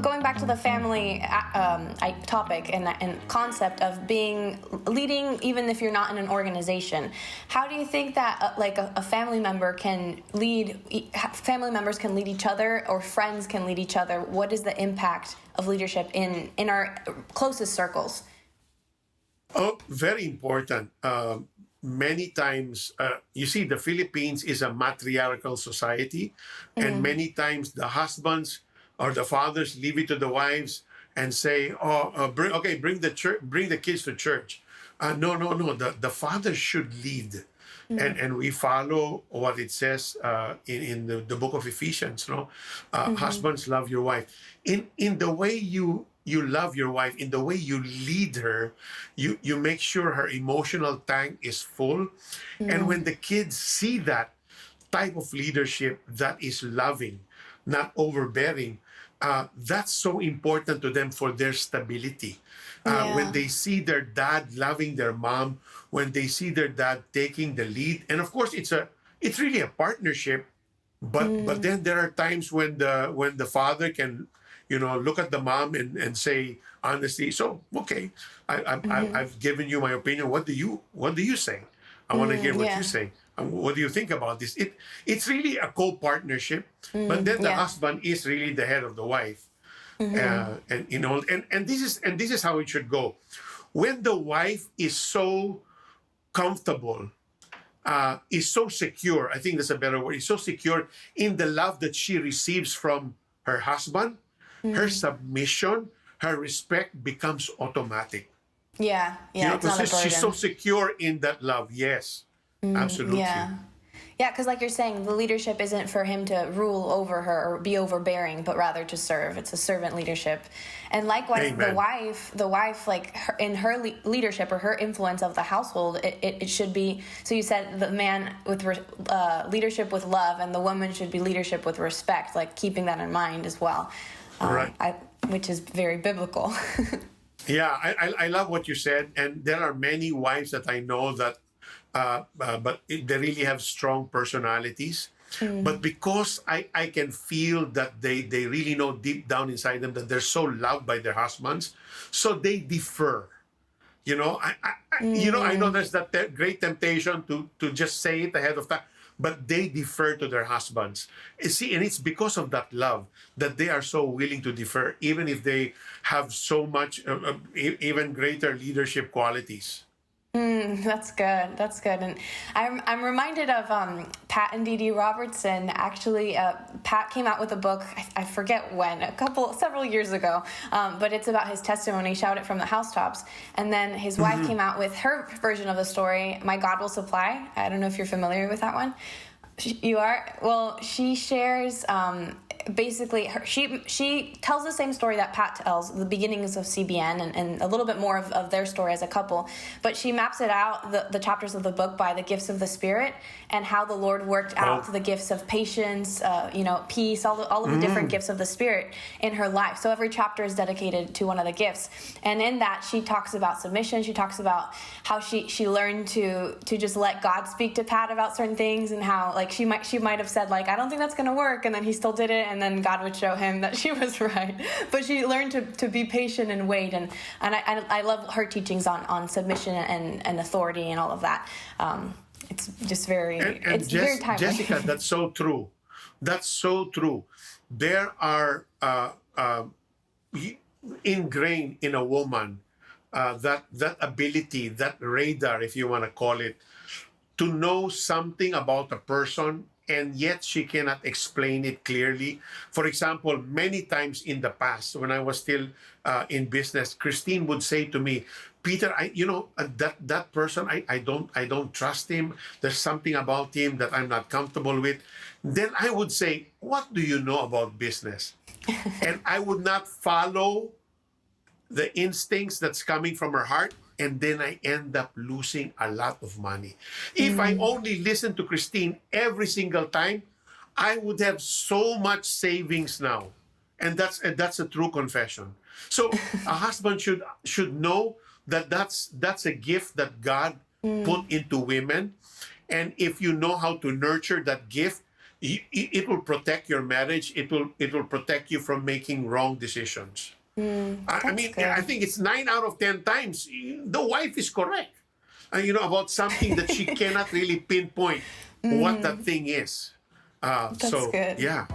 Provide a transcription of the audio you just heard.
going back to the family topic and concept of leading, even if you're not in an organization, how do you think that a family member can lead? Family members can lead each other, or friends can lead each other. What is the impact of leadership in our closest circles? Oh, very important. Many times, you see, the Philippines is a matriarchal society, and many times the husbands or the fathers leave it to the wives and say, "Oh, bring the church, bring the kids to church." No, no, no. The father should lead, and we follow what it says in the book of Ephesians. No, husbands, love your wife. In the way you love your wife, in the way you lead her, you make sure her emotional tank is full. And when the kids see that type of leadership that is loving, not overbearing, that's so important to them for their stability. When they see their dad loving their mom, when they see their dad taking the lead, and of course it's really a partnership, but then there are times when the father can, look at the mom and say honestly, so okay, I've given you my opinion. What do you say? I want to hear what you say. What do you think about this? It's really a co-partnership, but then the husband is really the head of the wife, and this is how it should go. When the wife is so comfortable, is so secure, I think that's a better word, is so secure in the love that she receives from her husband, her submission, her respect becomes automatic. Yeah, it's not a burden. She's so secure in that love. Yes, absolutely. Yeah, because like you're saying, the leadership isn't for him to rule over her or be overbearing, but rather to serve. It's a servant leadership. And likewise, Amen. the wife, like in her leadership or her influence of the household, it should be, so you said the man with leadership with love, and the woman should be leadership with respect, like keeping that in mind as well. Right. Which is very biblical. Yeah, I love what you said. And there are many wives that I know that but they really have strong personalities. But because I can feel that they really know deep down inside them that they're so loved by their husbands, so they defer. I know there's that great temptation to just say it ahead of time, but they defer to their husbands. You see, and it's because of that love that they are so willing to defer, even if they have so much, even greater leadership qualities. That's good. That's good. And I'm reminded of Pat and Dee Dee Robertson. Actually, Pat came out with a book, I forget when, several years ago, but it's about his testimony, Shout It from the Housetops. And then his wife came out with her version of the story, My God Will Supply. I don't know if you're familiar with that one. You are? Well, she shares basically she tells the same story that Pat tells, the beginnings of CBN and a little bit more of their story as a couple, but she maps it out, the chapters of the book, by the gifts of the Spirit and how the Lord worked out the gifts of patience, peace, all of the different gifts of the Spirit in her life. So every chapter is dedicated to one of the gifts, and in that she talks about submission. She talks about how she learned to just let God speak to Pat about certain things, and how like she might have said like, I don't think that's going to work, and then he still did it, and then God would show him that she was right. But she learned to be patient and wait, and I love her teachings on submission and authority and all of that. It's just very very timely. Jessica, that's so true. That's so true. There are ingrained in a woman that ability, that radar, if you want to call it, to know something about a person, and yet she cannot explain it clearly. For example, many times in the past, when I was still in business, Christine would say to me, Peter, that person, I don't trust him. There's something about him that I'm not comfortable with. Then I would say, what do you know about business? And I would not follow the instincts that's coming from her heart. And then I end up losing a lot of money. If I only listened to Christine every single time, I would have so much savings now. And that's a true confession. So a husband should know that that's a gift that God put into women. And if you know how to nurture that gift, it will protect your marriage. It will protect you from making wrong decisions. I mean, good. I think it's 9 out of 10 times the wife is correct. About something that she cannot really pinpoint what that thing is. That's good. Yeah.